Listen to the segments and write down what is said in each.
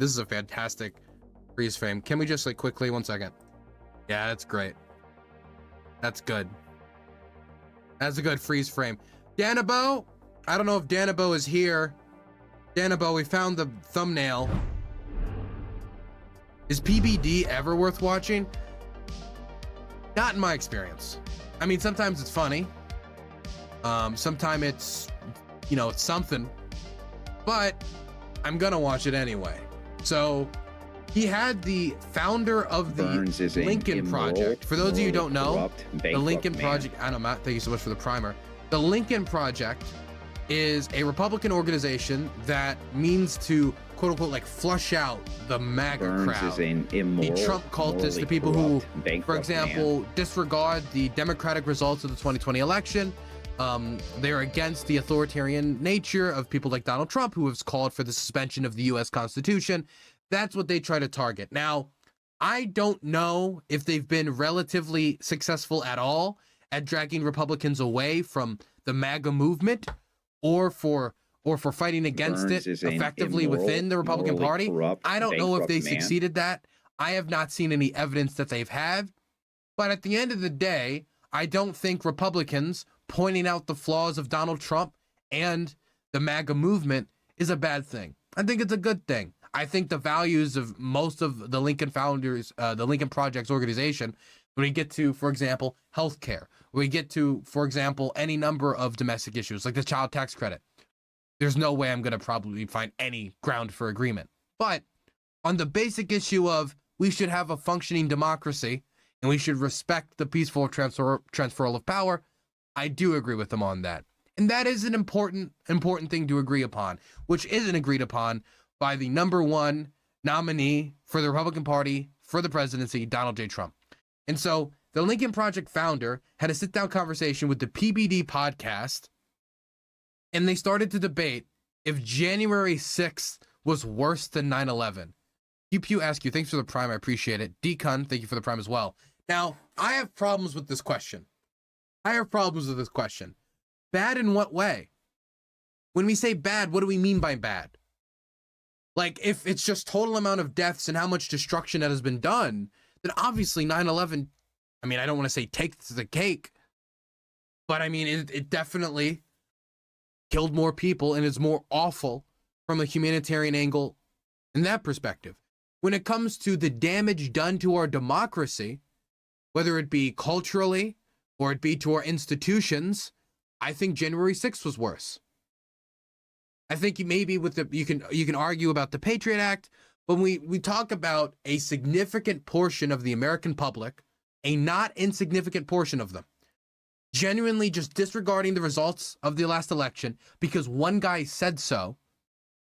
This is a fantastic freeze frame. Can we just like quickly, 1 second? Yeah, that's great. That's good. That's a good freeze frame. Danabo, I don't know if Danabo is here. Danabo, we found the thumbnail. Is PBD ever worth watching? Not in my experience. I mean, sometimes it's funny. Sometimes it's, you know, it's something, but I'm gonna watch it anyway. So he had the founder of the Lincoln Project. For those of you who don't know, the Lincoln Project, I know, Matt, thank you so much for the primer. The Lincoln Project is a Republican organization that means to, quote unquote, like flush out the MAGA crowd, the Trump cultists, the people who, for example, disregard the democratic results of the 2020 election. They're against the authoritarian nature of people like Donald Trump, who has called for the suspension of the US Constitution. That's what they try to target. Now, I don't know if they've been relatively successful at all at dragging Republicans away from the MAGA movement, or for fighting against it effectively within the Republican Party. I don't know if they succeeded that. I have not seen any evidence that they've had. But at the end of the day, I don't think Republicans pointing out the flaws of Donald Trump and the MAGA movement is a bad thing. I think it's a good thing. I think the values of most of the Lincoln founders, the Lincoln Project's organization, when we get to, for example, healthcare, when we get to, for example, any number of domestic issues like the child tax credit, there's no way I'm going to probably find any ground for agreement. But on the basic issue of we should have a functioning democracy and we should respect the peaceful transferal of power, I do agree with them on that. And that is an important thing to agree upon, which isn't agreed upon by the #1 nominee for the Republican Party for the presidency, Donald J. Trump. And so the Lincoln Project founder had a sit-down conversation with the PBD podcast, and they started to debate if January 6th was worse than 9/11. Pew ask you, thanks for the prime, I appreciate it. Decon, thank you for the prime as well. Now, I have problems with this question. Bad in what way? When we say bad, what do we mean by bad? Like, if it's just total amount of deaths and how much destruction that has been done, then obviously 9/11, I mean, I don't want to say takes the cake, but I mean, it definitely killed more people and is more awful from a humanitarian angle in that perspective. When it comes to the damage done to our democracy, whether it be culturally or it be to our institutions, I think January 6th was worse. I think maybe with the you can argue about the Patriot Act, but when we talk about a significant portion of the American public, a not insignificant portion of them, genuinely just disregarding the results of the last election because one guy said so,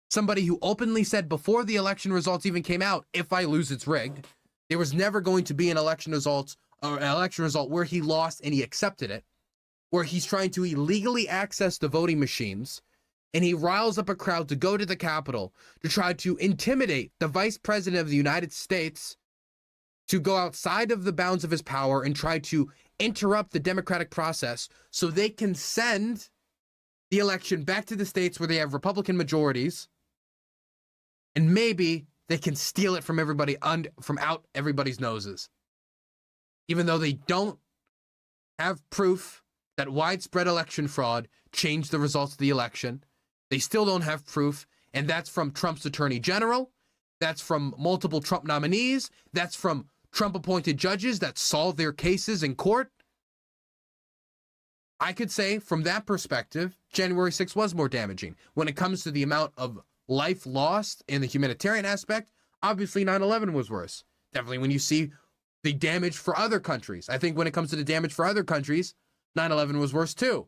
somebody who openly said before the election results even came out, if I lose, it's rigged. There was never going to be an election result where he lost and he accepted it, where he's trying to illegally access the voting machines, and he riles up a crowd to go to the Capitol to try to intimidate the Vice President of the United States to go outside of the bounds of his power and try to interrupt the democratic process so they can send the election back to the states where they have Republican majorities, and maybe they can steal it from everybody, from out everybody's noses. Even though they don't have proof that widespread election fraud changed the results of the election, they still don't have proof, and that's from Trump's attorney general, that's from multiple Trump nominees, that's from Trump-appointed judges that solve their cases in court. I could say, from that perspective, January 6th was more damaging. When it comes to the amount of life lost in the humanitarian aspect, obviously 9/11 was worse. Definitely when you see the damage for other countries. I think when it comes to the damage for other countries, 9/11 was worse too.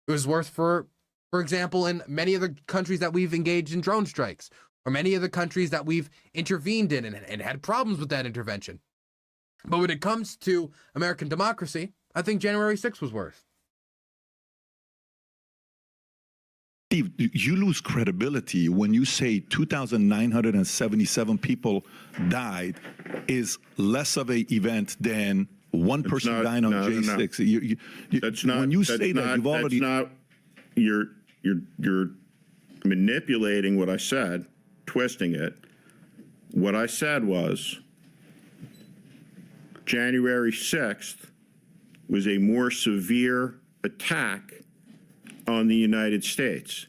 It was worse for example, in many of the countries that we've engaged in drone strikes, or many of the countries that we've intervened in and had problems with that intervention. But when it comes to American democracy, I think January 6th was worse. Steve, you lose credibility when you say 2,977 people died is less of an event than one person dying on J6. No. That's not. When you say that, you've already. That's not. You're manipulating what I said, twisting it. What I said was January 6th was a more severe attack on the United States.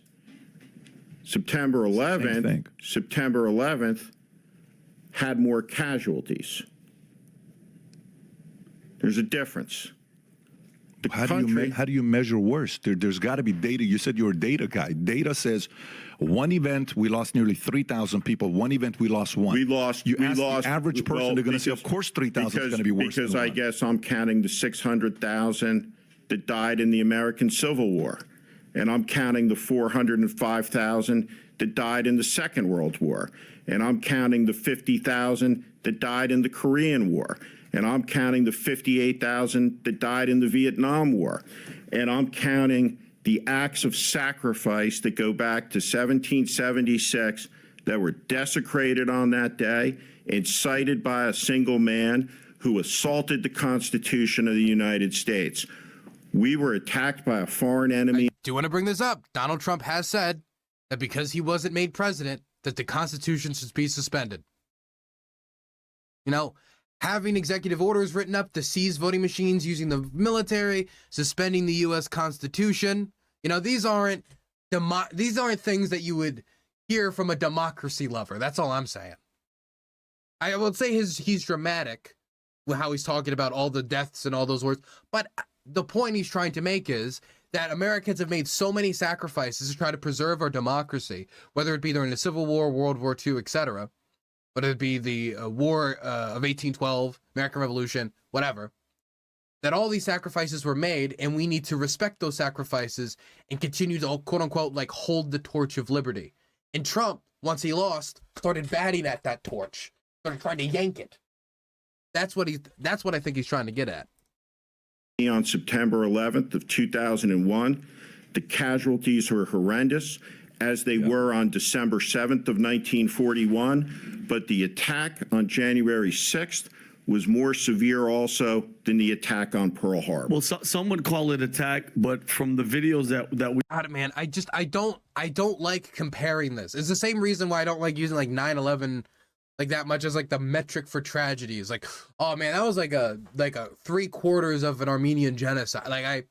September 11th had more casualties. There's a difference. How do you measure worse? There's got to be data. You said you're a data guy. Data says one event we lost nearly 3,000 people. One event we lost one. The average person, they're going to say, of course, 3,000 is going to be worse. Because I guess I'm counting the 600,000 that died in the American Civil War, and I'm counting the 405,000 that died in the Second World War, and I'm counting the 50,000 that died in the Korean War, and I'm counting the 58,000 that died in the Vietnam War, and I'm counting the acts of sacrifice that go back to 1776 that were desecrated on that day, incited by a single man who assaulted the Constitution of the United States. We were attacked by a foreign enemy. I do want to bring this up. Donald Trump has said that because he wasn't made president, that the Constitution should be suspended. You know, having executive orders written up to seize voting machines using the military, suspending the U.S. Constitution. You know, these aren't things that you would hear from a democracy lover. That's all I'm saying. I will say he's dramatic with how he's talking about all the deaths and all those words, but the point he's trying to make is that Americans have made so many sacrifices to try to preserve our democracy, whether it be during the Civil War, World War II, etc., whether it be the War of 1812, American Revolution, whatever, that all these sacrifices were made, and we need to respect those sacrifices and continue to, quote unquote, like hold the torch of liberty. And Trump, once he lost, started batting at that torch, started trying to yank it. That's what I think he's trying to get at. On September 11th of 2001, the casualties were horrendous, as they were on December 7th of 1941, but the attack on January 6th was more severe also than the attack on Pearl Harbor. Well, some would call it attack, but from the videos that we... God, man, I don't like comparing this. It's the same reason why I don't like using like 9/11 like that much as like the metric for tragedies. Like, oh man, that was like a 3/4 of an Armenian genocide. Like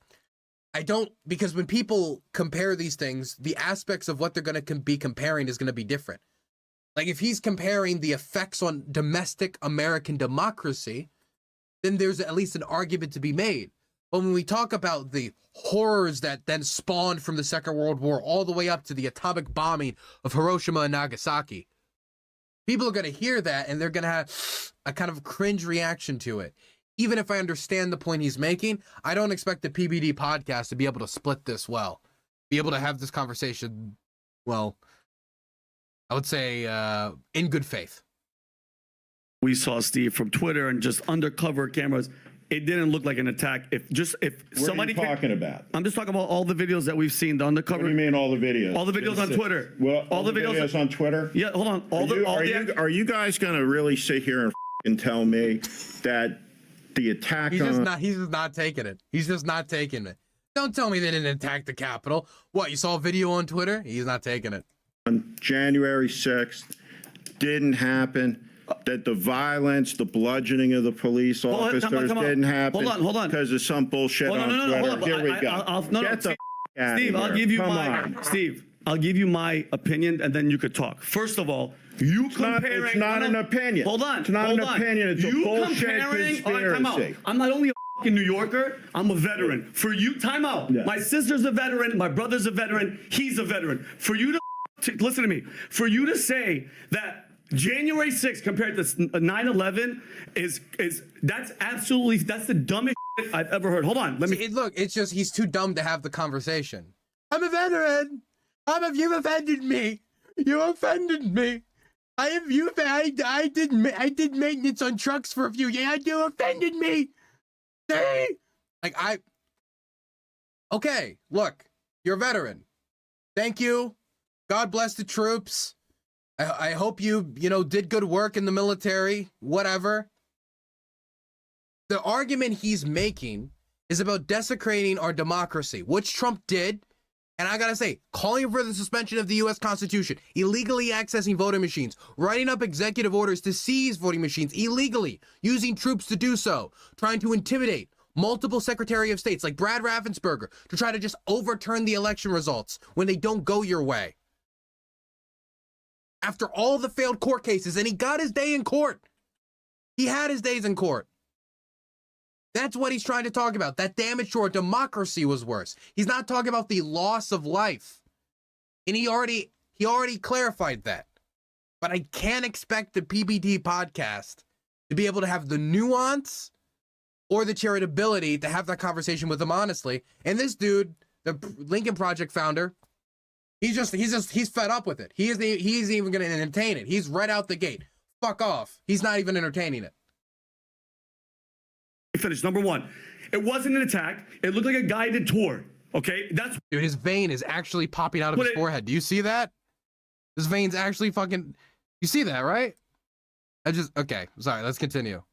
I don't, because when people compare these things, the aspects of what they're going to be comparing is going to be different. Like if he's comparing the effects on domestic American democracy, then there's at least an argument to be made. But when we talk about the horrors that then spawned from the Second World War all the way up to the atomic bombing of Hiroshima and Nagasaki, people are going to hear that and they're going to have a kind of cringe reaction to it. Even if I understand the point he's making, I don't expect the PBD podcast to be able to split this well, be able to have this conversation, well, I would say in good faith. We saw, Steve, from Twitter and just undercover cameras, it didn't look like an attack. If somebody... What are you talking about? I'm just talking about all the videos that we've seen, the undercover... What do you mean all the videos? All the videos on Twitter. Well, all the videos on Twitter? Yeah, hold on. Are you guys going to really sit here and tell me that the attack he's just not taking it. He's just not taking it. Don't tell me they didn't attack the Capitol. What, you saw a video on Twitter? He's not taking it. On January 6th didn't happen, that the violence, the bludgeoning of the police officers didn't happen. Hold on. Because of some bullshit on Twitter. Here we go. Get the out Steve, of I'll here. give you Come on. Steve, I'll give you my opinion and then you could talk. First of all, It's not an opinion. Hold on. It's not an opinion. It's a bullshit conspiracy. I'm not only a fucking New Yorker, I'm a veteran. For you, time out. Yeah. My sister's a veteran. My brother's a veteran. He's a veteran. For you to listen to me. For you to say that January 6th compared to 9/11 that's the dumbest shit I've ever heard. Hold on. Look, it's just he's too dumb to have the conversation. I'm a veteran. You offended me. You offended me. I did maintenance on trucks for a few years. You offended me. See? Okay, look, you're a veteran. Thank you. God bless the troops. I hope you did good work in the military, whatever. The argument he's making is about desecrating our democracy, which Trump did. And I gotta say, calling for the suspension of the U.S. Constitution, illegally accessing voting machines, writing up executive orders to seize voting machines illegally, using troops to do so, trying to intimidate multiple Secretary of States like Brad Raffensperger to try to just overturn the election results when they don't go your way. After all the failed court cases, and he got his day in court. He had his days in court. That's what he's trying to talk about. That damage to our democracy was worse. He's not talking about the loss of life. And he already clarified that. But I can't expect the PBD podcast to be able to have the nuance or the charitability to have that conversation with him honestly. And this dude, the Lincoln Project founder, he's fed up with it. He's even going to entertain it. He's right out the gate. Fuck off. He's not even entertaining it. Finish. Number one, it wasn't an attack. It looked like a guided tour. Okay, that's dude. His vein is actually popping out of his forehead. Do you see that? His vein's actually fucking. You see that, right? Okay. Sorry. Let's continue.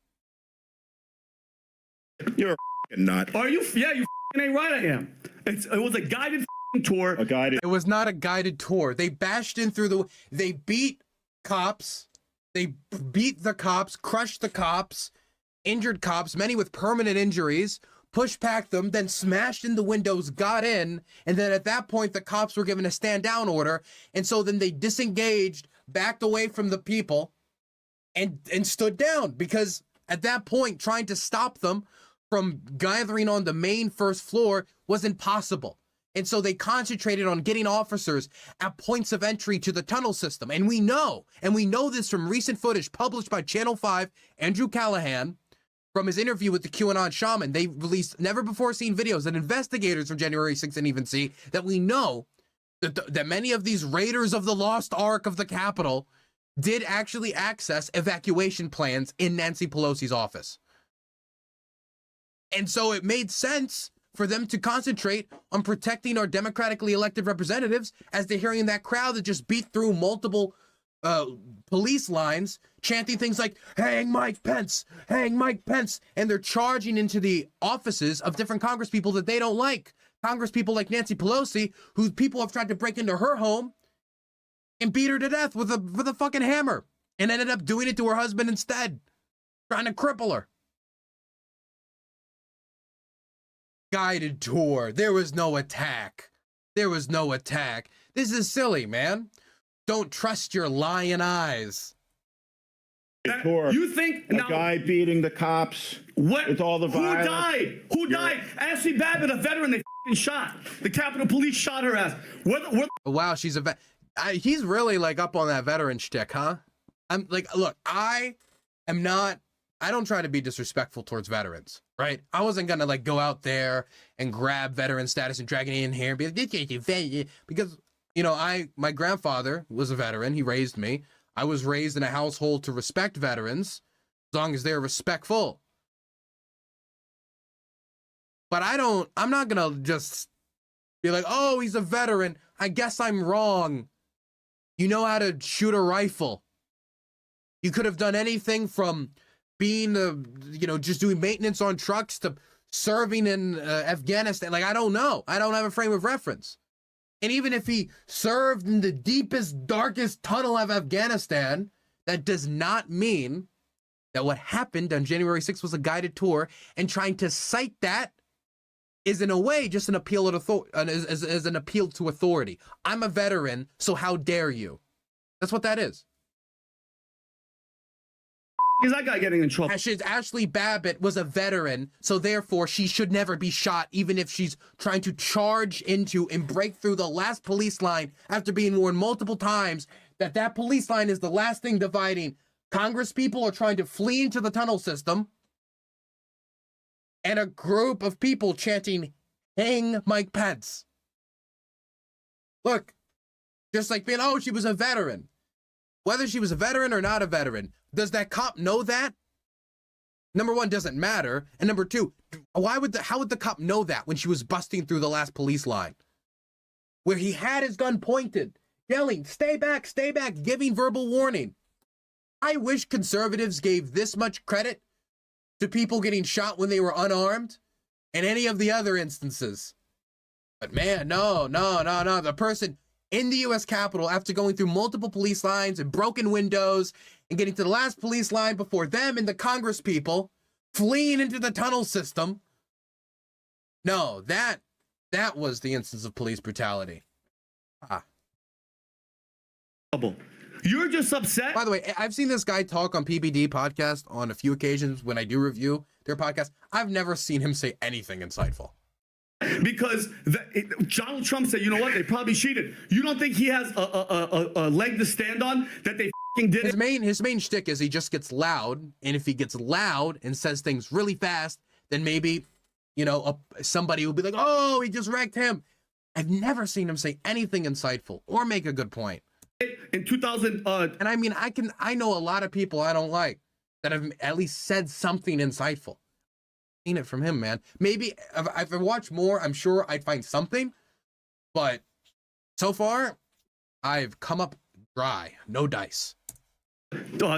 You're a nut. Are you? Yeah, you ain't right. I am. It was a guided tour. A guided. It was not a guided tour. They bashed in through the. They beat cops. They beat the cops. Crushed the cops. Injured cops, many with permanent injuries, pushed past them, then smashed in the windows, got in, and then at that point, the cops were given a stand down order, and so then they disengaged, backed away from the people, and stood down, because at that point, trying to stop them from gathering on the main first floor was impossible. And so they concentrated on getting officers at points of entry to the tunnel system. And we know this from recent footage published by Channel 5, Andrew Callahan, from his interview with the QAnon shaman. They released never before seen videos that investigators from January 6th didn't even see, that we know that many of these raiders of the lost ark of the Capitol did actually access evacuation plans in Nancy Pelosi's office. And so it made sense for them to concentrate on protecting our democratically elected representatives as they're hearing that crowd that just beat through multiple police lines, chanting things like, hang Mike Pence, hang Mike Pence. And they're charging into the offices of different congresspeople that they don't like. Congresspeople like Nancy Pelosi, who people have tried to break into her home and beat her to death with a fucking hammer, and ended up doing it to her husband instead, trying to cripple her. Guided tour. There was no attack. There was no attack. This is silly, man. Don't trust your lying eyes. You think a guy beating the cops? What? With all the violence? Who died? Who died? Ashley Babbitt, a veteran, they shot. The Capitol Police shot her ass. Wow, she's a he's really like up on that veteran shtick, huh? I'm like, look, I don't try to be disrespectful towards veterans, right? I wasn't gonna like go out there and grab veteran status and drag it in here and be like, because my grandfather was a veteran. He raised me. I was raised in a household to respect veterans as long as they're respectful. But I'm not gonna just be like, oh, he's a veteran. I guess I'm wrong. You know how to shoot a rifle. You could have done anything from being, just doing maintenance on trucks to serving in Afghanistan. Like, I don't know. I don't have a frame of reference. And even if he served in the deepest, darkest tunnel of Afghanistan, that does not mean that what happened on January 6th was a guided tour, and trying to cite that is in a way just an appeal as an appeal to authority. I'm a veteran, so how dare you? That's what that is. Is that guy getting in trouble? Ashley Babbitt was a veteran, so therefore she should never be shot, even if she's trying to charge into and break through the last police line after being warned multiple times that police line is the last thing dividing. Congress people are trying to flee into the tunnel system, and a group of people chanting, hang Mike Pence. Look, just like being, oh, she was a veteran. Whether she was a veteran or not a veteran, does that cop know that? Number one, doesn't matter. And number two, how would the cop know that when she was busting through the last police line? Where he had his gun pointed, yelling, stay back, giving verbal warning. I wish conservatives gave this much credit to people getting shot when they were unarmed and any of the other instances But man, no. The person in the U.S. Capitol, after going through multiple police lines and broken windows and getting to the last police line before them and the Congress people, fleeing into the tunnel system. No, that was the instance of police brutality. You're just upset. By the way, I've seen this guy talk on PBD podcast on a few occasions when I do review their podcast. I've never seen him say anything insightful. Because Donald Trump said, you know what, they probably cheated. You don't think he has a leg to stand on that they did it? His main shtick is he just gets loud, and if he gets loud and says things really fast, then maybe, you know, somebody will be like, oh, he just wrecked him. I've never seen him say anything insightful or make a good point. In 2000, and I mean, I know a lot of people I don't like that have at least said something insightful. Seen it from him, man. Maybe if I watch more, I'm sure I'd find something, but so far I've come up dry, no dice.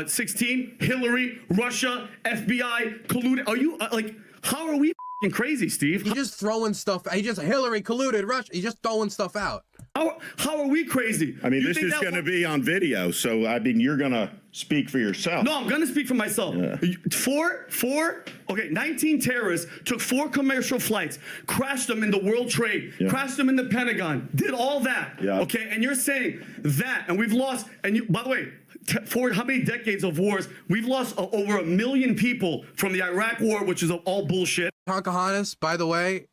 16, Hillary, Russia, FBI, colluded. Are you like, how are we f***ing crazy, Steve? He's just throwing stuff. He just Hillary colluded, Russia. He's just throwing stuff out. How are we crazy? I mean, this is going to be on video, so I mean, you're going to speak for yourself. No, I'm going to speak for myself. Yeah. 19 terrorists took 4 commercial flights, crashed them in the World Trade, crashed them in the Pentagon, did all that. Yeah. Okay, and you're saying that, and we've lost, and you, by the way, for how many decades of wars, we've lost over 1 million people from the Iraq War, which is all bullshit. Pocahontas, by the way,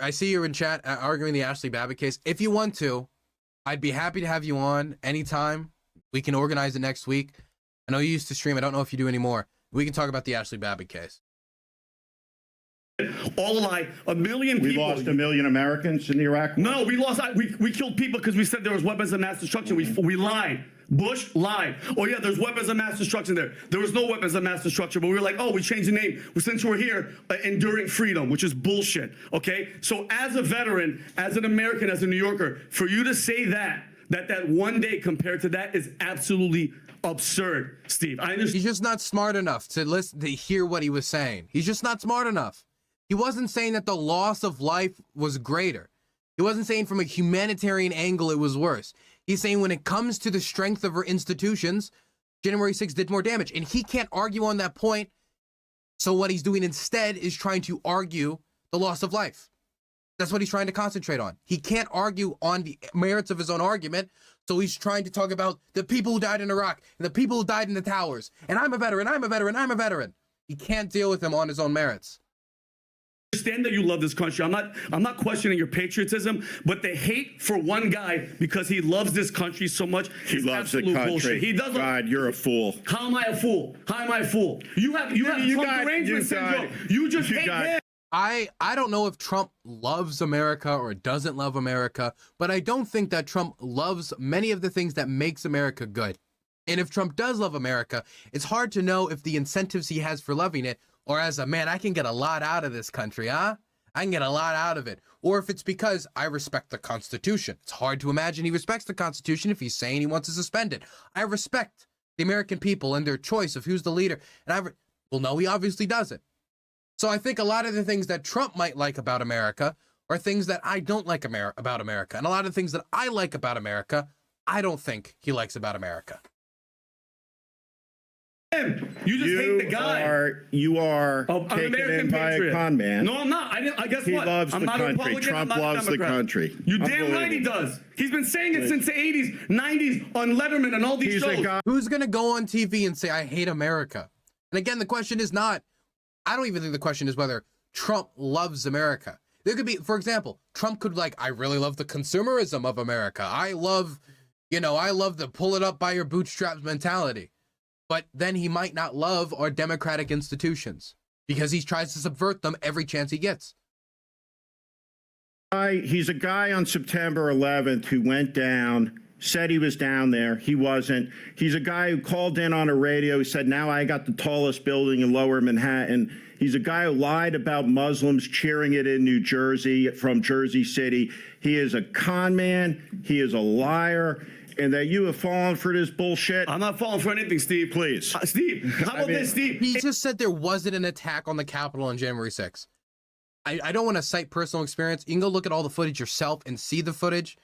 I see you're in chat arguing the Ashley Babbitt case. If you want to, I'd be happy to have you on anytime. We can organize it next week. I know you used to stream. I don't know if you do anymore. We can talk about the Ashley Babbitt case. All a lie. 1 million people. We lost 1 million Americans in the Iraq War? No, we lost. We killed people because we said there was weapons of mass destruction. We lied. Bush lied. Oh yeah, there's weapons of mass destruction there. There was no weapons of mass destruction, but we were like, oh, we changed the name. Well, since we're here, enduring freedom, which is bullshit. Okay, so as a veteran, as an American, as a New Yorker, for you to say that one day compared to that is absolutely absurd, Steve. I understand. He's just not smart enough to listen to hear what he was saying. He's just not smart enough. He wasn't saying that the loss of life was greater. He wasn't saying from a humanitarian angle it was worse. He's saying when it comes to the strength of our institutions, January 6th did more damage. And he can't argue on that point. So what he's doing instead is trying to argue the loss of life. That's what he's trying to concentrate on. He can't argue on the merits of his own argument. So he's trying to talk about the people who died in Iraq and the people who died in the towers. And I'm a veteran, I'm a veteran, I'm a veteran. He can't deal with them on his own merits. Understand that you love this country. I'm not questioning your patriotism, but the hate for one guy because he loves this country so much. He loves the country. Bullshit. He doesn't. God, you're a fool. How am I a fool? How am I a fool? You have Trump derangement syndrome. You just hate him. I don't know if Trump loves America or doesn't love America, but I don't think that Trump loves many of the things that makes America good. And if Trump does love America, it's hard to know if the incentives he has for loving it or as a man, I can get a lot out of this country, huh? I can get a lot out of it. Or if it's because I respect the Constitution. It's hard to imagine he respects the Constitution if he's saying he wants to suspend it. I respect the American people and their choice of who's the leader. And well, no, he obviously doesn't. So I think a lot of the things that Trump might like about America are things that I don't like about America. And a lot of things that I like about America, I don't think he likes about America. You just hate the guy. You are taken in by a con man. No, I'm not. I guess he what? loves I'm the not country. Republican, Trump I'm not loves the country. You damn right he does. He's been saying it since the 80s, 90s on Letterman and all these shows. Who's going to go on TV and say, I hate America? And again, the question is not, I don't even think the question is whether Trump loves America. There could be, for example, Trump could I really love the consumerism of America. I love the pull it up by your bootstraps mentality. But then he might not love our democratic institutions because he tries to subvert them every chance he gets. He's a guy on September 11th who went down, said he was down there. He wasn't. He's a guy who called in on a radio. He said, now I got the tallest building in Lower Manhattan. He's a guy who lied about Muslims cheering it in New Jersey from Jersey City. He is a con man. He is a liar. And that you have fallen for this bullshit. I'm not falling for anything, Steve. Please. Steve, how about this, Steve? He just said there wasn't an attack on the Capitol on January 6th. I don't want to cite personal experience. You can go look at all the footage yourself and see the footage.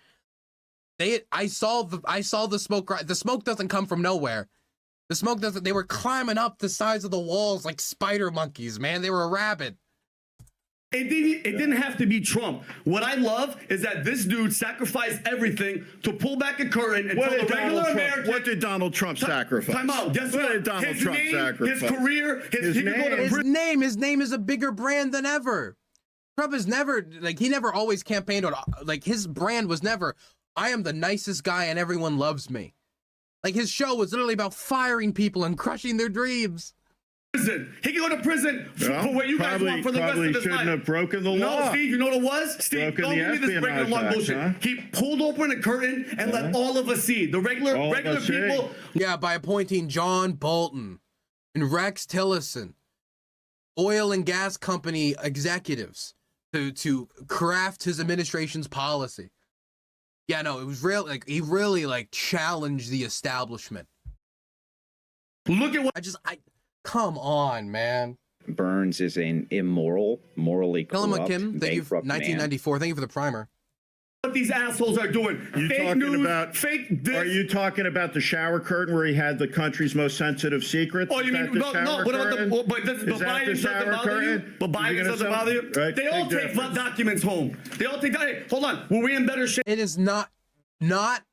I saw the smoke. The smoke doesn't come from nowhere. The smoke doesn't. They were climbing up the sides of the walls like spider monkeys, man. They were rabid. It didn't have to be Trump. What I love is that this dude sacrificed everything to pull back a curtain and tell the regular American. What did Donald Trump sacrifice? Time out. Guess what? Did Donald His Trump name, sacrifice? his career, he could go to prison. His name is a bigger brand than ever. Trump has never, like, he never always campaigned on, like, his brand was never, I am the nicest guy and everyone loves me. Like, his show was literally about firing people and crushing their dreams. Prison. He can go to prison for what you guys want for the rest of his life. Shouldn't have broken the law. No, Steve, you know what it was? Steve, Broken don't the give me this breaking the law Espionage bullshit. Act, huh? He pulled open a curtain and let all of us see. The regular people. Yeah, by appointing John Bolton and Rex Tillerson, oil and gas company executives, to craft his administration's policy. Yeah, no, it was real. Like, he really, like, challenged the establishment. Look at what Come on, man. Burns is an immoral, morally corrupt, Kim, thank you for bankrupt man. 1994. Thank you for the primer. these assholes are doing. You fake talking news, about? fake this. Are you talking about the shower curtain where he had the country's most sensitive secrets? Oh, you Is mean that the no? shower What about curtain? the? But Is that Biden the doesn't shower bother you. curtain? But Is he Biden gonna doesn't sell- bother you. Right, They all big take difference. documents home. They all take. Hey, hold on. Were we in better shape? It is not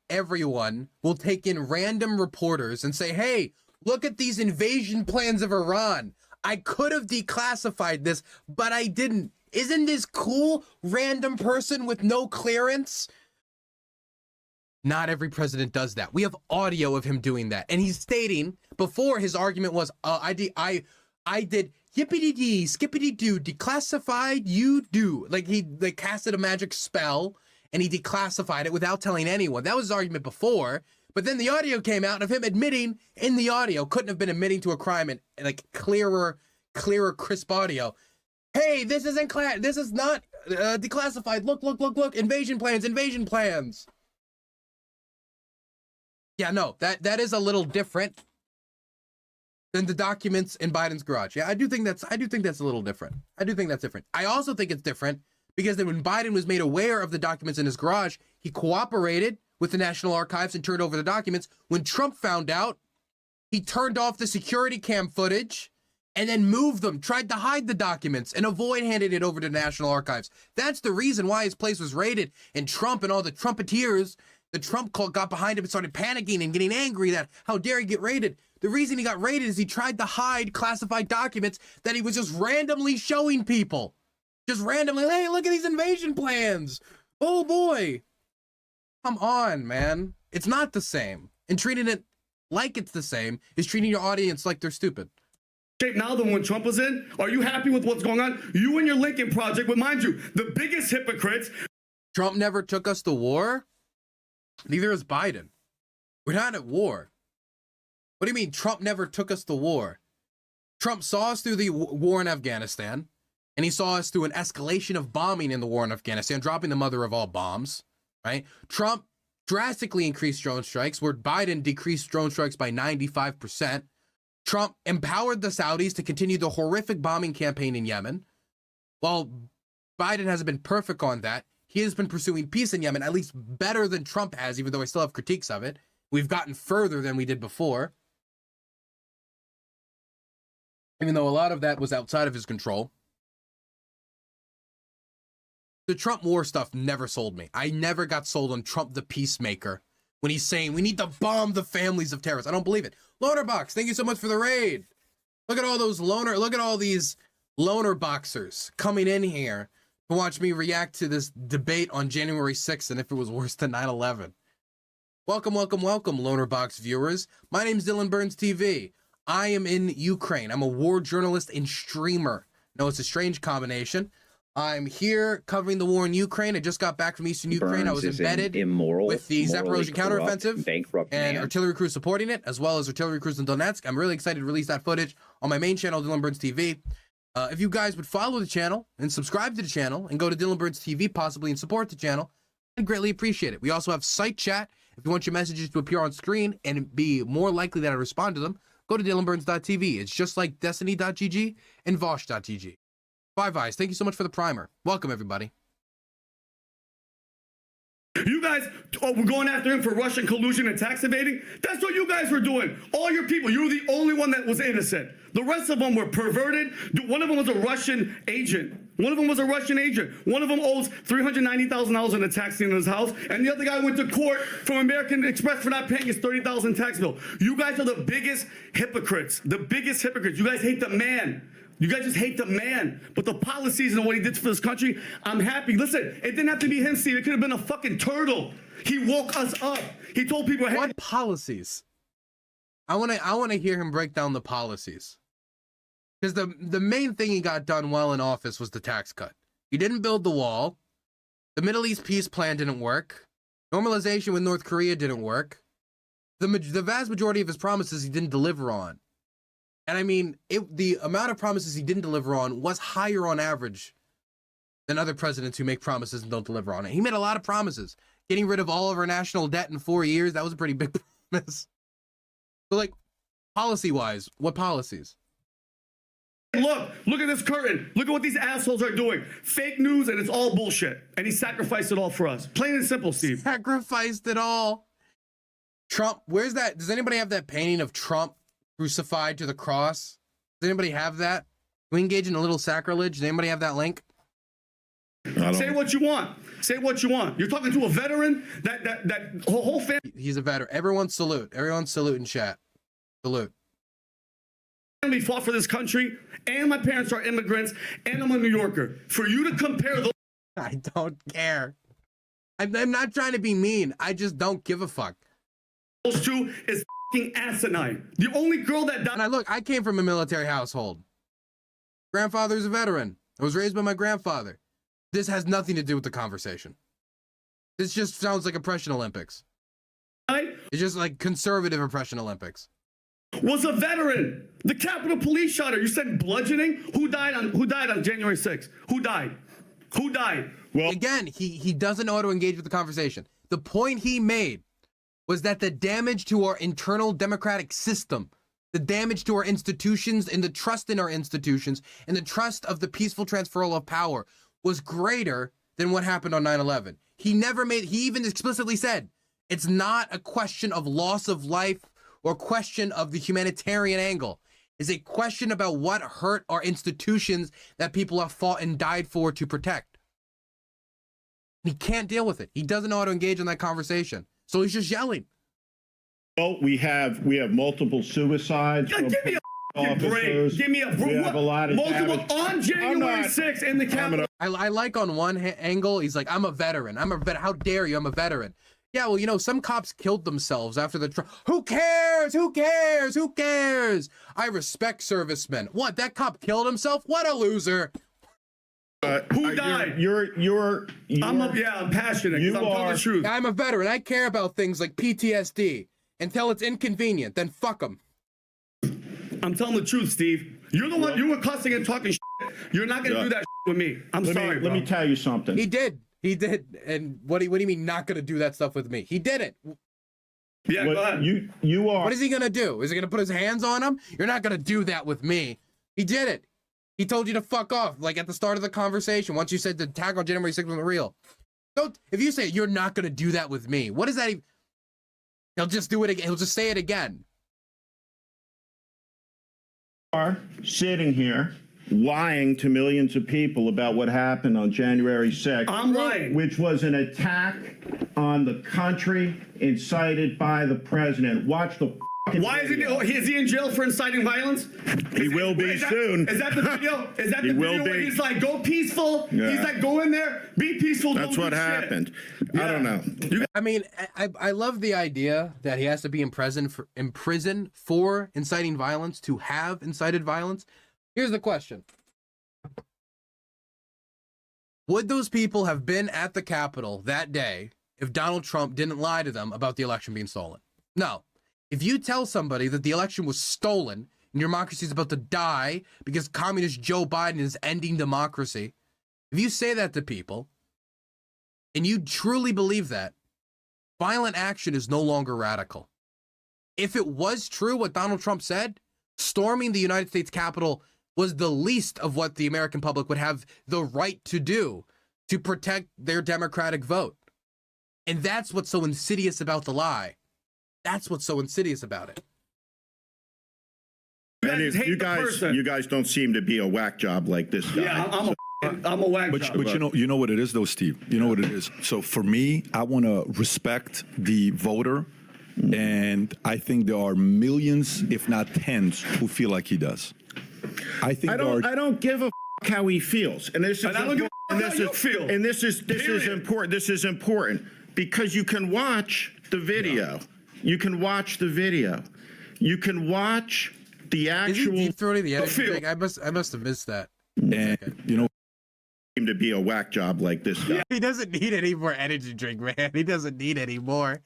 everyone will take in random reporters and say, hey, look at these invasion plans of Iran. I could have declassified this, but I didn't. Isn't this cool? Random person with no clearance? Not every president does that. We have audio of him doing that. And he's stating before his argument was, I did yippity-dee, skippity-doo, declassified, you do. Like they casted a magic spell and he declassified it without telling anyone. That was his argument before. But then the audio came out of him admitting in the audio, couldn't have been admitting to a crime and like clearer, crisp audio. Hey, this isn't this is not declassified. Look, invasion plans. Yeah, no, that is a little different than the documents in Biden's garage. Yeah, I do think that's a little different. I do think that's different. I also think it's different because then when Biden was made aware of the documents in his garage, he cooperated with the National Archives and turned over the documents. When Trump found out, he turned off the security cam footage and then moved them, tried to hide the documents and avoid handing it over to National Archives. That's the reason why his place was raided, and Trump and all the Trumpeteers, the Trump cult got behind him and started panicking and getting angry that how dare he get raided. The reason he got raided is he tried to hide classified documents that he was just randomly showing people. Just randomly, hey, look at these invasion plans. Oh boy. Come on, man. It's not the same. And treating it like it's the same is treating your audience like they're stupid. Now than when Trump was in? Are you happy with what's going on? You and your Lincoln Project, but mind you, the biggest hypocrites. Trump never took us to war. Neither is Biden. We're not at war. What do you mean Trump never took us to war? Trump saw us through the war in Afghanistan, and he saw us through an escalation of bombing in the war in Afghanistan, dropping the mother of all bombs, right? Trump drastically increased drone strikes, where Biden decreased drone strikes by 95%. Trump empowered the Saudis to continue the horrific bombing campaign in Yemen. While Biden hasn't been perfect on that, he has been pursuing peace in Yemen, at least better than Trump has, even though I still have critiques of it. We've gotten further than we did before, even though a lot of that was outside of his control. The Trump war stuff never sold me. I never got sold on Trump the peacemaker when he's saying we need to bomb the families of terrorists. I don't believe it. Loner Box, thank you so much for the raid. Look at all these loner boxers coming in here to watch me react to this debate on January 6th and if it was worse than 9/11. Welcome, Loner Box viewers. My name's Dylan Burns TV. I am in Ukraine. I'm a war journalist and streamer. No, it's a strange combination. I'm here covering the war in Ukraine. I just got back from Eastern Ukraine. I was embedded with the Zaporozhye counteroffensive and artillery crews supporting it, as well as artillery crews in Donetsk. I'm really excited to release that footage on my main channel, Dylan Burns TV. If you guys would follow the channel and subscribe to the channel and go to Dylan Burns TV possibly and support the channel, I'd greatly appreciate it. We also have site chat. If you want your messages to appear on screen and be more likely that I respond to them, go to DylanBurns.tv. It's just like Destiny.gg and Vosh.gg. Five Eyes, thank you so much for the primer. Welcome, everybody. You guys were going after him for Russian collusion and tax evading. That's what you guys were doing. All your people, you were the only one that was innocent. The rest of them were perverted. One of them was a Russian agent. One of them owes $390,000 in a tax lien on his house, and the other guy went to court from American Express for not paying his $30,000 tax bill. You guys are the biggest hypocrites. The biggest hypocrites. You guys hate the man. You guys just hate the man. But the policies and what he did for this country, I'm happy. Listen, it didn't have to be him, Steve. It could have been a fucking turtle. He woke us up. He told people, hey. What policies? I want to hear him break down the policies. Because the main thing he got done while in office was the tax cut. He didn't build the wall. The Middle East peace plan didn't work. Normalization with North Korea didn't work. The vast majority of his promises he didn't deliver on. And I mean, the amount of promises he didn't deliver on was higher on average than other presidents who make promises and don't deliver on it. He made a lot of promises. Getting rid of all of our national debt in 4 years, that was a pretty big promise. But like, policy-wise, what policies? Look at this curtain. Look at what these assholes are doing. Fake news, and it's all bullshit. And he sacrificed it all for us. Plain and simple, Steve. Sacrificed it all. Trump, where's that? Does anybody have that painting of Trump crucified to the cross? Does anybody have that? Can we engage in a little sacrilege? Does anybody have that link? Say what you want. Say what you want. You're talking to a veteran. That whole family. He's a veteran. Everyone salute. Everyone salute in chat. Salute. Family fought for this country, and my parents are immigrants, and I'm a New Yorker. For you to compare those. I don't care. I'm not trying to be mean. I just don't give a fuck. Those two is fucking asinine. The only girl that died. And I came from a military household. Grandfather's a veteran. I was raised by my grandfather. This has nothing to do with the conversation. This just sounds like Oppression Olympics. It's just like conservative Oppression Olympics. Was a veteran. The Capitol Police shot her. You said bludgeoning? Who died on January 6th? Who died? Who died? Well, again, he doesn't know how to engage with the conversation. The point he made was that the damage to our internal democratic system, the damage to our institutions and the trust in our institutions and the trust of the peaceful transferal of power was greater than what happened on 9/11. He even explicitly said, it's not a question of loss of life or question of the humanitarian angle. It's a question about what hurt our institutions that people have fought and died for to protect. He can't deal with it. He doesn't know how to engage in that conversation. So he's just yelling. Well, we have multiple suicides. Give me a break. Give me a break. We have a lot of multiple damage. on January 6th in the Capitol. I like on one angle, he's like, I'm a veteran. How dare you? I'm a veteran. Yeah, well, some cops killed themselves after the Who cares? Who cares? Who cares? I respect servicemen. What? That cop killed himself? What a loser. Who died? I'm passionate because I'm telling the truth. I'm a veteran. I care about things like PTSD. Until it's inconvenient, then fuck them. I'm telling the truth, Steve. You're the one. You were cussing and talking shit. You're not going to do that shit with me. I'm sorry, Let me tell you something. He did. And what do you mean not going to do that stuff with me? He did it. Yeah, go ahead. You are. What is he going to do? Is he going to put his hands on him? You're not going to do that with me. He did it. He told you to fuck off, like at the start of the conversation. Once you said the attack on January 6th wasn't real. If you say you're not going to do that with me, what does that even... He'll just do it again. He'll just say it again. Are sitting here lying to millions of people about what happened on January 6th. I'm lying. Which was an attack on the country incited by the president. Watch the Why is he in jail for inciting violence? He will be soon. Is that the video? Is that the video where he's like, go peaceful? Yeah. He's like, go in there, be peaceful. That's what happened. Yeah. I don't know. I mean, I love the idea that he has to be in prison for inciting violence, to have incited violence. Here's the question. Would those people have been at the Capitol that day if Donald Trump didn't lie to them about the election being stolen? No. If you tell somebody that the election was stolen and your democracy is about to die because communist Joe Biden is ending democracy, if you say that to people and you truly believe that, violent action is no longer radical. If it was true what Donald Trump said, storming the United States Capitol was the least of what the American public would have the right to do to protect their democratic vote. And that's what's so insidious about the lie. That's what's so insidious about it. And you guys don't seem to be a whack job like this guy. Yeah, I'm a whack job. But you know what it is though, Steve. You know what it is. So for me, I want to respect the voter, and I think there are millions, if not tens, who feel like he does. I think I don't give a f how he feels, and this is important. And this is important. This is important because you can watch the video. You can watch the video. You can watch the actual. Is he throwing the editing thing? I must have missed that. And you know, seem to be a whack job like this guy. He doesn't need any more energy drink, man. He doesn't need any more.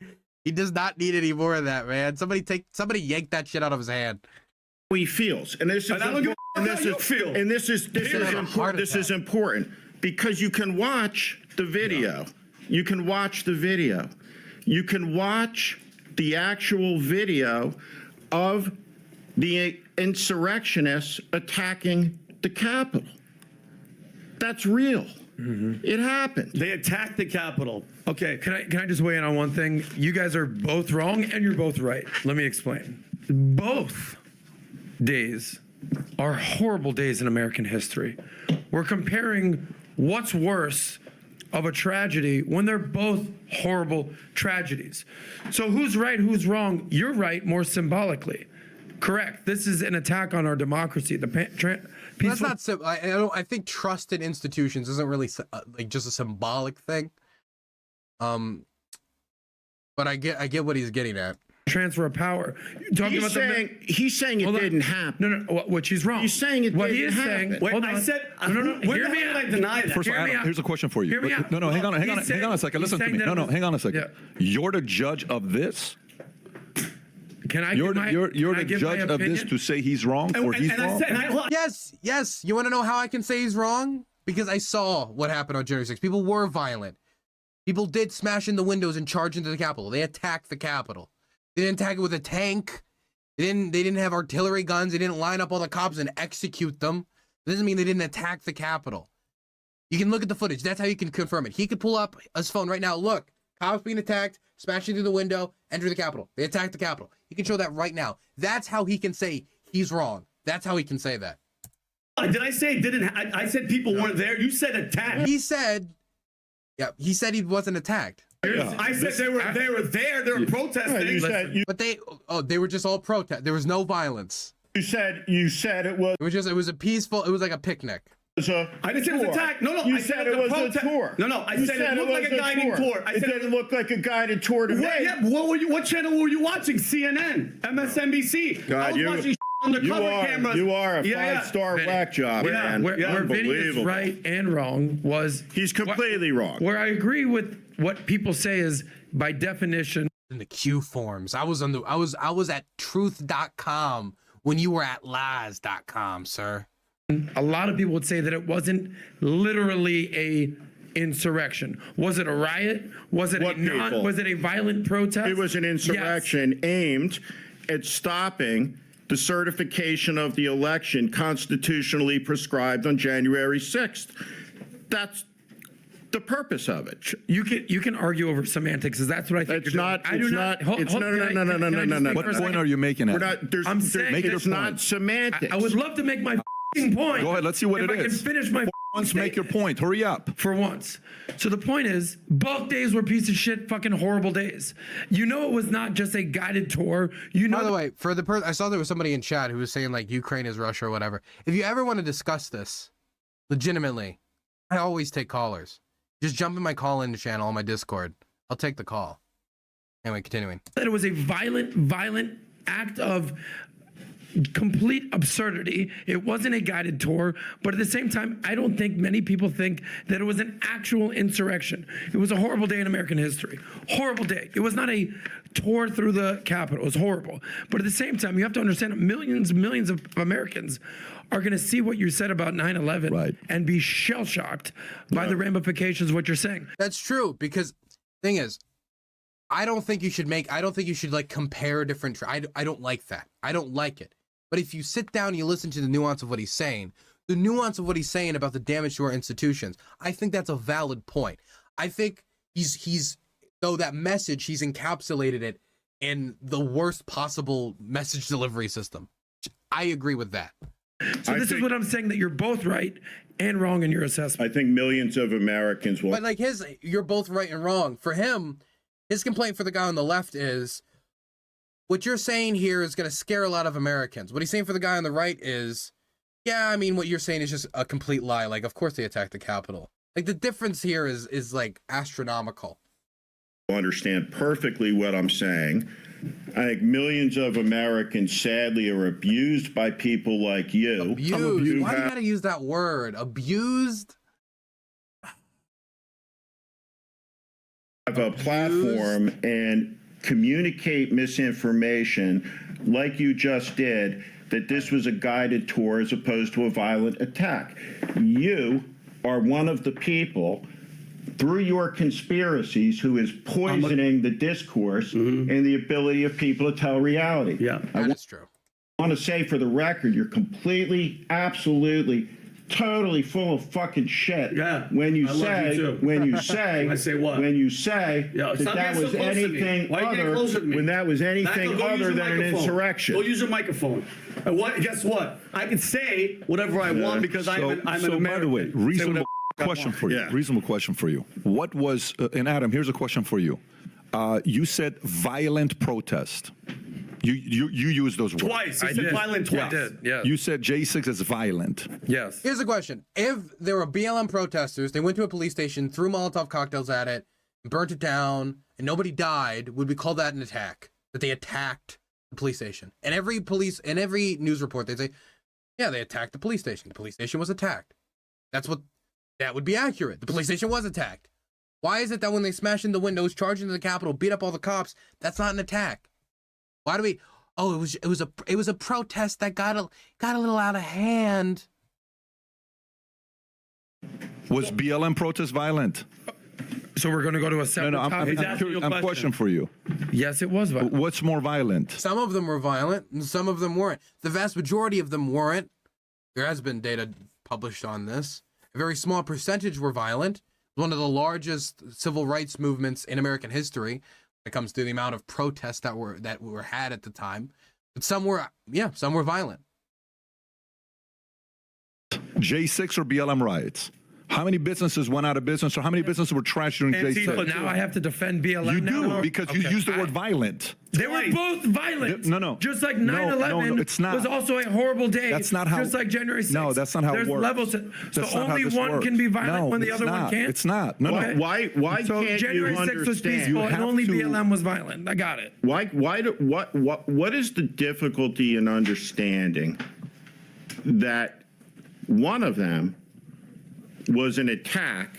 He does not need any more of that, man. Somebody yank that shit out of his hand. He feels, and this is important. This is important because you can watch the video. You can watch the video. You can watch the actual video of the insurrectionists attacking the Capitol. That's real. It happened. They attacked the Capitol. Okay. Can I just weigh in on one thing? You guys are both wrong and you're both right. Let me explain. Both days are horrible days in American history. We're comparing what's worse of a tragedy when they're both horrible tragedies. So who's right, who's wrong? You're right more symbolically. Correct. This is an attack on our democracy. That's not. I think trust in institutions isn't really like just a symbolic thing. But I get what he's getting at. Transfer of power. He's saying it didn't happen. No, which he's wrong. He's saying it didn't happen. Wait, I said, no. Hear me out. I deny that. First of all, here's a question for you. Hear me out. No, hang on a second. Listen to me. No, hang on a second. Yeah. You're the judge of this. Can I? You're the judge of this to say he's wrong or he's wrong. Yes. You want to know how I can say he's wrong? Because I saw what happened on January 6th. People were violent. People did smash in the windows and charge into the Capitol. They attacked the Capitol. They didn't attack it with a tank. They didn't have artillery guns. They didn't line up all the cops and execute them. It doesn't mean they didn't attack the Capitol. You can look at the footage. That's how you can confirm it. He could pull up his phone right now. Look, cops being attacked, smashing through the window, enter the Capitol. They attacked the Capitol. He can show that right now. That's how he can say he's wrong. That's how he can say that. Did I say it didn't? I said people weren't there. You said attacked. He said he wasn't attacked. I said they were there. They were protesting. But they were just all protest. There was no violence. You said it was. It was a peaceful. It was like a picnic. I didn't say it was attack. No. You said it was a tour. No. I said it looked like a guided tour. It didn't look like a guided tour to me. Yeah. What channel were you watching? CNN, MSNBC. God, I was watching undercover cameras. You are a five-star whack job, man. Where Vinny is right and wrong was he's completely wrong. Where I agree with what people say is by definition in the Q forms. I was at truth.com when you were at lies.com, sir. A lot of people would say that it wasn't literally a insurrection. Was it a riot? Was it a violent protest? It was an insurrection aimed at stopping the certification of the election constitutionally prescribed on January 6th. That's the purpose of it. You can argue over semantics. Is that's what I think? No. What point are you making? I'm saying it's not semantics. I would love to make my point. Go ahead. Let's see what it is. If I can finish my once, make your point. Hurry up. For once. So the point is, both days were piece of shit, fucking horrible days. You know, it was not just a guided tour. You know. By the way, for the person, I saw there was somebody in chat who was saying like Ukraine is Russia or whatever. If you ever want to discuss this, legitimately, I always take callers. Just jump in my call-in channel on my Discord. I'll take the call. Anyway, continuing. That it was a violent act of complete absurdity. It wasn't a guided tour, but at the same time, I don't think many people think that it was an actual insurrection. It was a horrible day in American history. Horrible day. It was not a tour through the Capitol. It was horrible. But at the same time, you have to understand that millions of Americans are going to see what you said about 9/11 and be shell-shocked by the ramifications of what you're saying. That's true, because thing is, I don't think you should like compare different. I don't like that. I don't like it. But if you sit down and you listen to the nuance of what he's saying, the nuance of what he's saying about the damage to our institutions, I think that's a valid point. I think he's though that message, he's encapsulated it in the worst possible message delivery system. I agree with that. So this is what I'm saying, that you're both right and wrong in your assessment. I think millions of Americans will. But like you're both right and wrong. For him, his complaint for the guy on the left is, what you're saying here is going to scare a lot of Americans. What he's saying for the guy on the right is, yeah, I mean, what you're saying is just a complete lie. Like, of course they attacked the Capitol. Like, the difference here is like astronomical. Understand perfectly what I'm saying. I think millions of Americans sadly are abused by people like you. Abused? Why do you gotta use that word? Abused? Have a platform and communicate misinformation like you just did, that this was a guided tour as opposed to a violent attack. You are one of the people, through your conspiracies, who is poisoning the discourse and the ability of people to tell reality. Yeah, that is true. I want to say for the record, you're completely, absolutely, totally full of fucking shit. Yeah, When you I love say, you too. when you say, I say what? When you say Yeah, that stop that getting was so close to me. anything Why are you getting other, closer to me? when that was anything Go use other your than an microphone. insurrection. Go use your microphone. And what? Guess what? I can say whatever I want because I'm an American. By the way, Say reasonable whatever I question want. for you. Yeah. Reasonable question for you. What was, and Adam, here's a question for you. You said violent protest. You used those words. Twice. He I said did. violent twice. I did, yeah. You said J6 is violent. Yes. Here's the question. If there were BLM protesters, they went to a police station, threw Molotov cocktails at it, burnt it down, and nobody died, would we call that an attack? That they attacked the police station? And every news report, they'd say, yeah, they attacked the police station. The police station was attacked. That would be accurate. The police station was attacked. Why is it that when they smash in the windows, charge into the Capitol, beat up all the cops, that's not an attack? Why do we? Oh, it was a protest that got a little out of hand. Was BLM protest violent? So we're going to go to a separate No, topic. I'm question for you. Yes, it was violent. What's more violent? Some of them were violent, and some of them weren't. The vast majority of them weren't. There has been data published on this. A very small percentage were violent. One of the largest civil rights movements in American history when it comes to the amount of protests that were had at the time. But some were violent. J6 or BLM riots? How many businesses went out of business, or how many businesses were trashed during Antifa. J6? Now I have to defend BLM. You now? do, because you used the word violent. They were both violent. No. Just like No, 9/11 it's not. was also a horrible day. That's not how. Just like January 6th. No, that's not how There's it works. levels. So That's not how only this one works. can be violent No, when the it's other one not. can't? It's not. No, Okay. no. Why So can't January you 6th was understand? peaceful and have only to- BLM was violent. I got it. What is the difficulty in understanding that one of them was an attack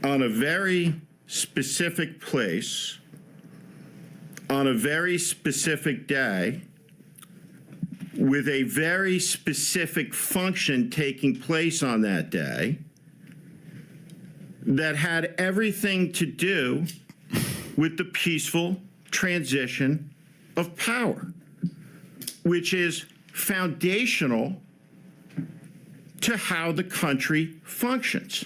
on a very specific place, on a very specific day, with a very specific function taking place on that day, that had everything to do with the peaceful transition of power, which is foundational to how the country functions.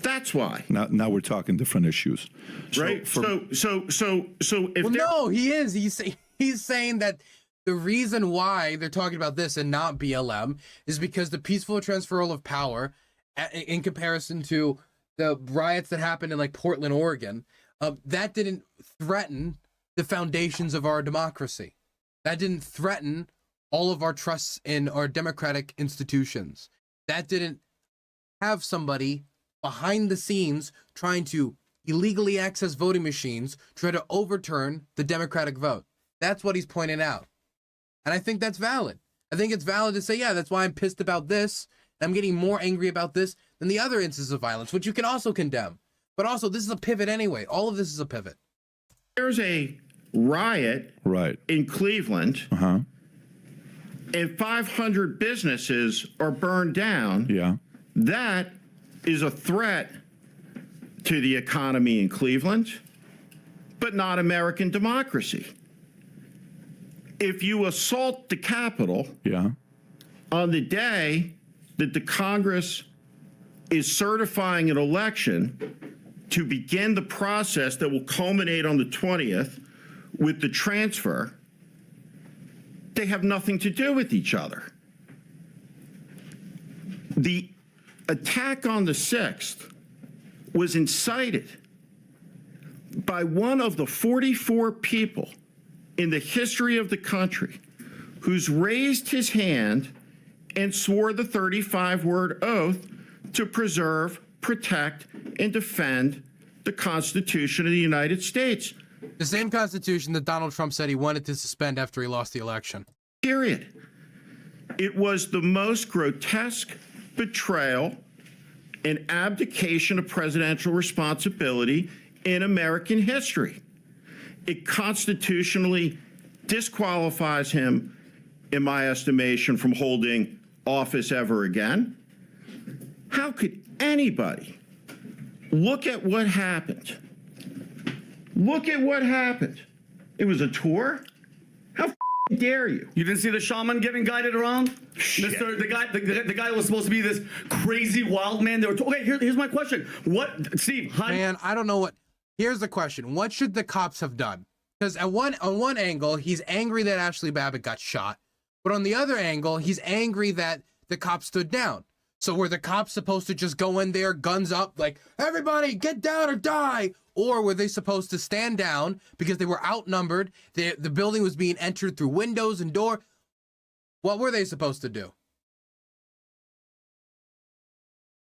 That's why. Now we're talking different issues. Right? So if Well, there- no, he is. He's saying that the reason why they're talking about this and not BLM is because the peaceful transferal of power, in comparison to the riots that happened in like Portland, Oregon, that didn't threaten the foundations of our democracy. That didn't threaten all of our trusts in our democratic institutions. That didn't have somebody behind the scenes trying to illegally access voting machines, try to overturn the democratic vote. That's what he's pointing out. And I think that's valid. I think it's valid to say, yeah, that's why I'm pissed about this. I'm getting more angry about this than the other instances of violence, which you can also condemn. But also, this is a pivot anyway. All of this is a pivot. there's a riot in Cleveland, and 500 businesses are burned down, that is a threat to the economy in Cleveland, but not American democracy. if you assault the Capitol Yeah. on the day that the Congress is certifying an election to begin the process that will culminate on the 20th with the transfer, they have nothing to do with each other. The attack on the 6th was incited by one of the 44 people in the history of the country who's raised his hand and swore the 35-word oath to preserve, protect, and defend the Constitution of the United States. The same Constitution that Donald Trump said he wanted to suspend after he lost the election. Period. It was the most grotesque betrayal and abdication of presidential responsibility in American history. It constitutionally disqualifies him, in my estimation, from holding office ever again. How could anybody look at what happened? Look at what happened. It was a tour? How dare you? You didn't see the shaman getting guided around? Mr. The guy was supposed to be this crazy wild man. They were okay, here's my question. What, Steve? Man, I don't know what. Here's the question. What should the cops have done? Because on one angle, he's angry that Ashley Babbitt got shot. But on the other angle, he's angry that the cops stood down. So were the cops supposed to just go in there, guns up, like, everybody get down or die? Or were they supposed to stand down because they were outnumbered? The building was being entered through windows and door. What were they supposed to do?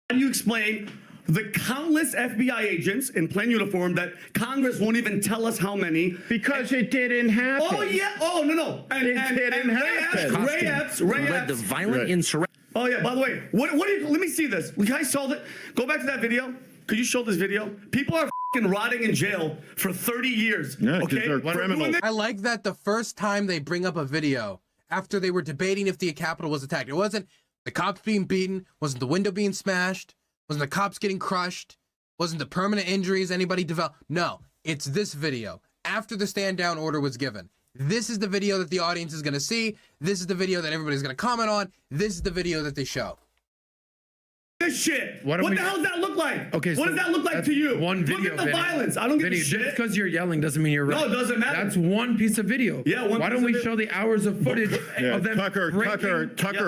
How do you explain the countless FBI agents in plain uniform that Congress won't even tell us how many? Because it didn't happen. Oh, yeah. Oh, no. And It didn't happen. Ray Epps. The violent insurrection. Oh, yeah, by the way, what do you, let me see this. Guys saw that. Go back to that video. Could you show this video? People are rotting in jail for 30 years. Yeah, 'cause okay? they're criminals. I like that the first time they bring up a video after they were debating if the Capitol was attacked, it wasn't the cops being beaten, wasn't the window being smashed, wasn't the cops getting crushed, wasn't the permanent injuries anybody developed. No, it's this video after the stand down order was given. This is the video that the audience is going to see. This is the video that everybody's going to comment on. This is the video that they show. This shit. What What we- the hell does that look like? Okay, what so does that look like that's to you? one video, Look at the Vinny. violence. I don't give Vinny, a shit. just because you're yelling doesn't mean you're right. No, it doesn't matter. That's one piece of video. Yeah, one Why piece don't we of show the hours of footage Yeah, of them Tucker breaking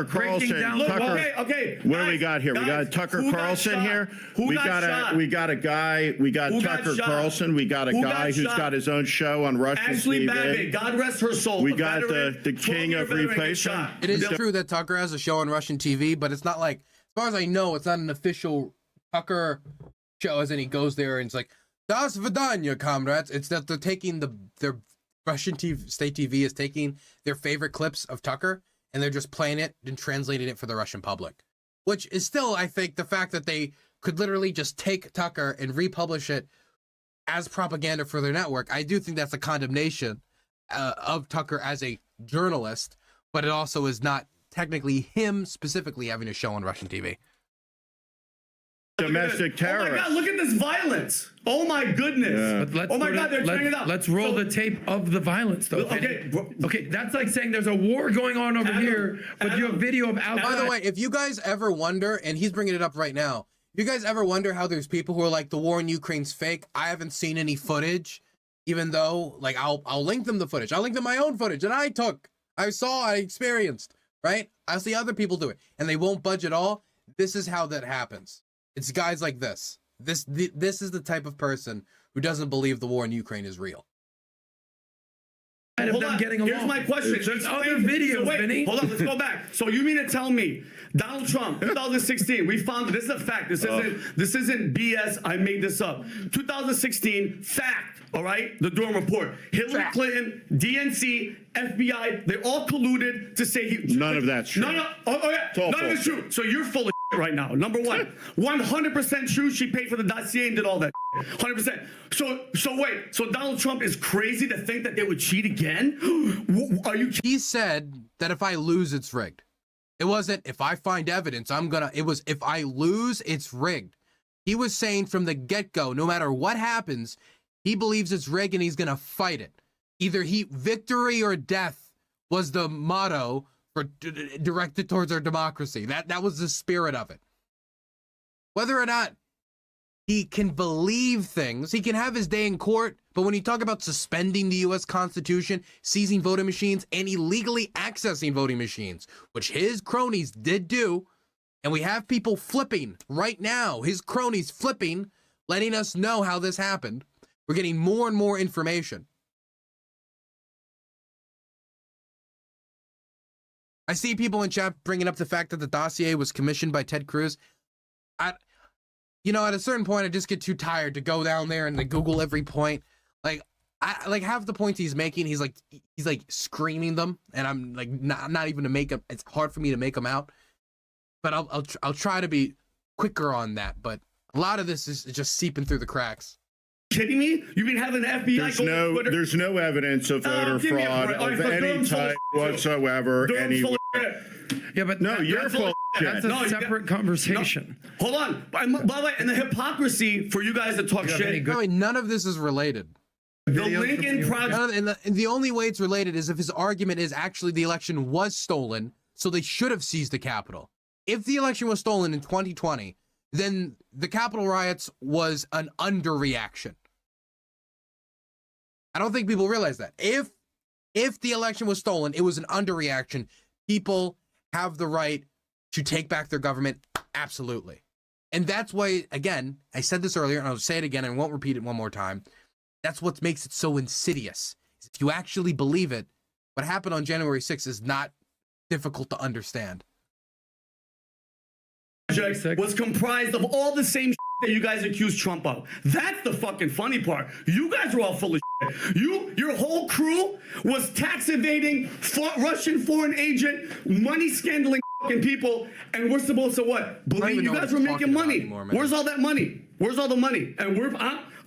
Carlson. down Look, Tucker. okay. What do guys, we got here? We guys, got Tucker who got Carlson shot? here. Who we got got shot? a guy. We got Who got Tucker shot? Carlson. We got a Who guy got who's shot? got his own show on Russian Ashley TV. Babbitt, God rest her soul. We a got veteran, the king 12-year of veteran gets replacement. shot. It is true that Tucker has a show on Russian TV, but it's not like, as far as I know, it's not an official Tucker show, as in he goes there and it's like, Das Vidanya, comrades. It's that they're taking their Russian TV, state TV is taking their favorite clips of Tucker and they're just playing it and translating it for the Russian public. Which is still, I think, the fact that they could literally just take Tucker and republish it as propaganda for their network. I do think that's a condemnation of Tucker as a journalist, but it also is not technically him specifically having a show on Russian TV. Domestic Oh my terrorist. God, look at this violence. Oh my goodness. But Oh my God, they're turning it up. Let's roll the tape of the violence, though. Okay, Okay, that's like saying there's a war going on over here, but you have video of outside. By the way, if you guys ever wonder, and he's bringing it up right now, if you guys ever wonder how there's people who are like, the war in Ukraine's fake, I haven't seen any footage, even though, like, I'll link them the footage. I'll link them my own footage that I took, I saw, I experienced, right? I'll see other people do it, and they won't budge at all. This is how that happens. It's guys like this. This is the type of person who doesn't believe the war in Ukraine is real. Of Hold them on. getting Here's along. my question. There's other videos, wait, Vinny. hold on, let's go back. So you mean to tell me Donald Trump, 2016, we found this is a fact. This isn't BS. I made this up. 2016, fact. All right, the Durham report. Hillary Clinton, DNC, FBI, they all colluded to say he. None of that's true. No. Oh yeah. all None of it's true. So you're full of right now. Number one, 100% true. She paid for the dossier and did all that. 100%. So wait. So Donald Trump is crazy to think that they would cheat again? Are you? He said that if I lose, it's rigged. It wasn't if I find evidence, it was if I lose, it's rigged. He was saying from the get-go, no matter what happens, he believes it's rigged and he's going to fight it. Either victory or death was the motto for directed towards our democracy. That was the spirit of it. Whether or not he can believe things, he can have his day in court, but when you talk about suspending the U.S. Constitution, seizing voting machines, and illegally accessing voting machines, which his cronies did do, and we have people flipping right now, his cronies flipping, letting us know how this happened. We're getting more and more information. I see people in chat bringing up the fact that the dossier was commissioned by Ted Cruz. You know, at a certain point, I just get too tired to go down there and Google every point. Like, half the points he's making, he's like screaming them, and I'm like not even to make them. It's hard for me to make them out. But I'll try to be quicker on that. But a lot of this is just seeping through the cracks. Kidding me? You've been having the FBI There's no evidence of voter fraud of any type whatsoever. Yeah, but no, you're full. That's a separate conversation. No. Hold on. By the way, and the hypocrisy for you guys to talk shit. I mean, none of this is related. The Lincoln Project. And the only way it's related is if his argument is actually the election was stolen, so they should have seized the Capitol. If the election was stolen in 2020, then the Capitol riots was an underreaction. I don't think people realize that. If the election was stolen, it was an underreaction. People have the right to take back their government, absolutely. And that's why, again, I said this earlier, and I'll say it again, and won't repeat it one more time. That's what makes it so insidious. If you actually believe it, what happened on January 6th is not difficult to understand. Was comprised of all the same shit that you guys accused Trump of. That's the fucking funny part. You guys were all full of shit. Your whole crew was tax evading, Russian foreign agent, money scandaling fucking people, and we're supposed to what? Believe you guys were making money. Anymore, where's all that money? Where's all the money? And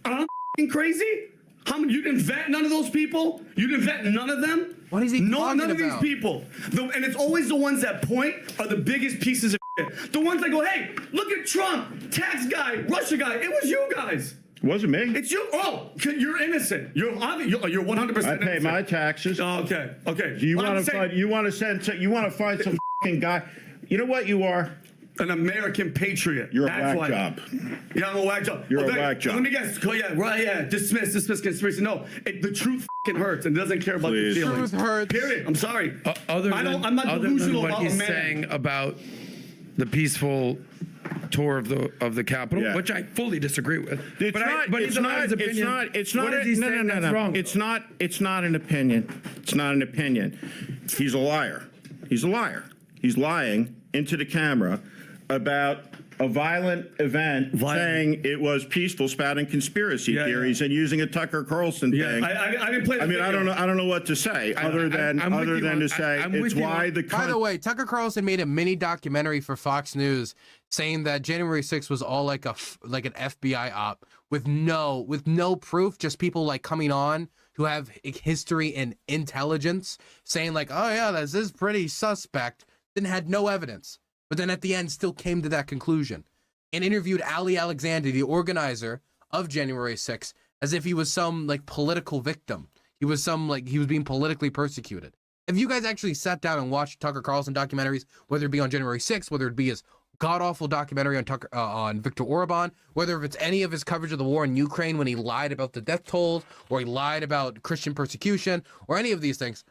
I'm crazy? You didn't vet none of those people? You didn't vet none of them? What is he talking about? None of these people. And it's always the ones that point are the biggest pieces of shit. The ones that go, hey, look at Trump, tax guy, Russia guy. It was you guys. It wasn't me. It's you. Oh, you're innocent. You're 100% innocent. I pay my taxes. Oh, okay. Okay. Do you want to find? You want to find some fucking guy? You know what you are? An American patriot. You're a whack job. Yeah, I'm a whack job. You're a whack job. Let me guess. Yeah, right. Yeah. Dismiss conspiracy. No, the truth fucking hurts and doesn't care about your feelings. Truth hurts. Period. I'm sorry. I'm not delusional what about he's a man. saying about the peaceful tour of the Capitol, which I fully disagree with. It's not an opinion. It's not an opinion. He's a liar. He's a liar. He's lying into the camera about a violent event, saying it was peaceful, spouting conspiracy theories, and using a Tucker Carlson thing. I didn't play the video. I don't know what to say other than to say it's why the. By the way, Tucker Carlson made a mini documentary for Fox News saying that January 6th was all like an FBI op with no proof, just people like coming on who have history and intelligence saying like, oh yeah, this is pretty suspect. Then had no evidence. But then at the end still came to that conclusion and interviewed Ali Alexander, the organizer of January 6th, as if he was some like political victim. He was being politically persecuted. If you guys actually sat down and watched Tucker Carlson documentaries, whether it be on January 6th, whether it be his god-awful documentary on Viktor Orban, whether if it's any of his coverage of the war in Ukraine when he lied about the death tolls, or he lied about Christian persecution, or any of these things,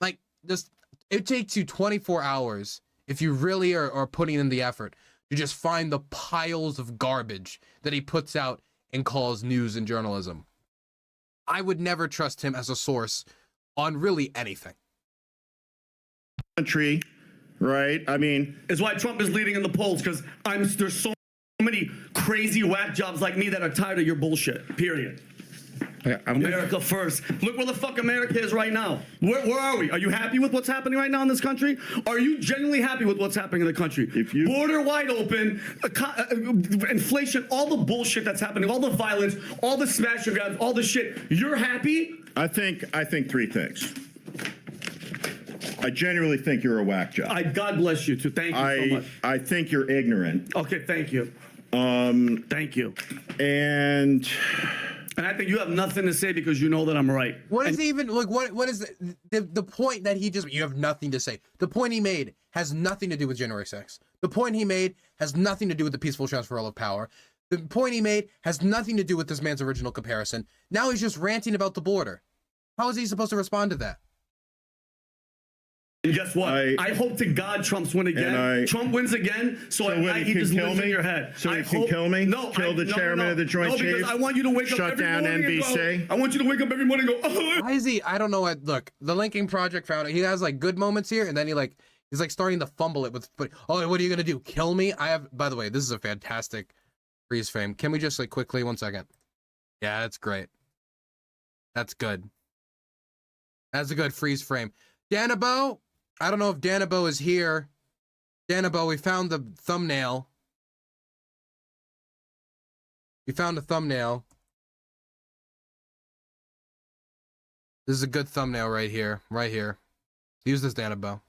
like this, it takes you 24 hours if you really are putting in the effort to just find the piles of garbage that he puts out and calls news and journalism. I would never trust him as a source on really anything. Country, right? I mean, it's why Trump is leading in the polls, because there's so many crazy whack jobs like me that are tired of your bullshit. Period. America first. Look where the fuck America is right now. Where are we? Are you happy with what's happening right now in this country? Are you genuinely happy with what's happening in the country? Border wide open, inflation, all the bullshit that's happening, all the violence, all the smash and grabs, all the shit. You're happy? I think three things. I genuinely think you're a whack job. God bless you too. Thank you so much. I think you're ignorant. Okay, thank you. Thank you. And And I think you have nothing to say because you know that I'm right. What is even like? What is the point that he just? You have nothing to say. The point he made has nothing to do with January 6th. The point he made has nothing to do with the peaceful transfer of power. The point he made has nothing to do with this man's original comparison. Now he's just ranting about the border. How is he supposed to respond to that? And guess what? I hope to God Trump's win again. Trump wins again, so at night he just lives in your head. So he can kill me? No, kill the chairman of the Joint Chiefs? Because I want you to wake up Shut every down morning NBC? and go, I want you to wake up every morning and go, oh. Why is he? I don't know. What, look, the Lincoln Project founder, he has like good moments here, and then he's like starting to fumble it with, oh, what are you gonna do? Kill me? I have. By the way, this is a fantastic freeze frame. Can we just like quickly 1 second? Yeah, that's great. That's good. That's a good freeze frame. Danabo, I don't know if Danabo is here. Danabo, we found the thumbnail. We found a thumbnail. This is a good thumbnail right here. Right here. Use this, Danabo.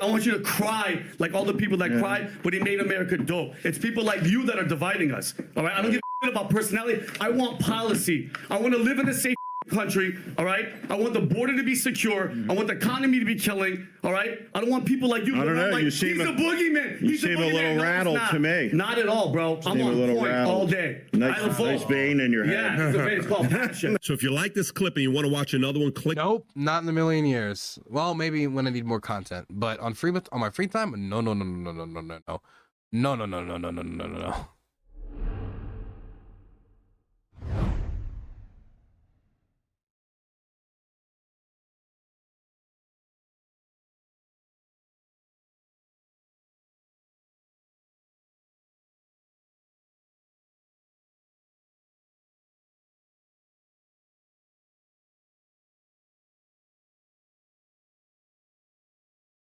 I want you to cry like all the people that cried, but he made America dope. It's people like you that are dividing us. All right, I don't give a shit about personality. I want policy. I want to live in a safe country. All right, I want the border to be secure. I want the economy to be killing. All right, I don't want people like you. I don't know. Like, You seem he's a boogeyman. You seem a little rattled to me. Not at all, bro. I'm on point all day. Nice vein in your head. Yeah, it's a vein. It's called passion. So if you like this clip and you want to watch another one, click. Nope, not in a million years. Well, maybe when I need more content, but on my free time, no.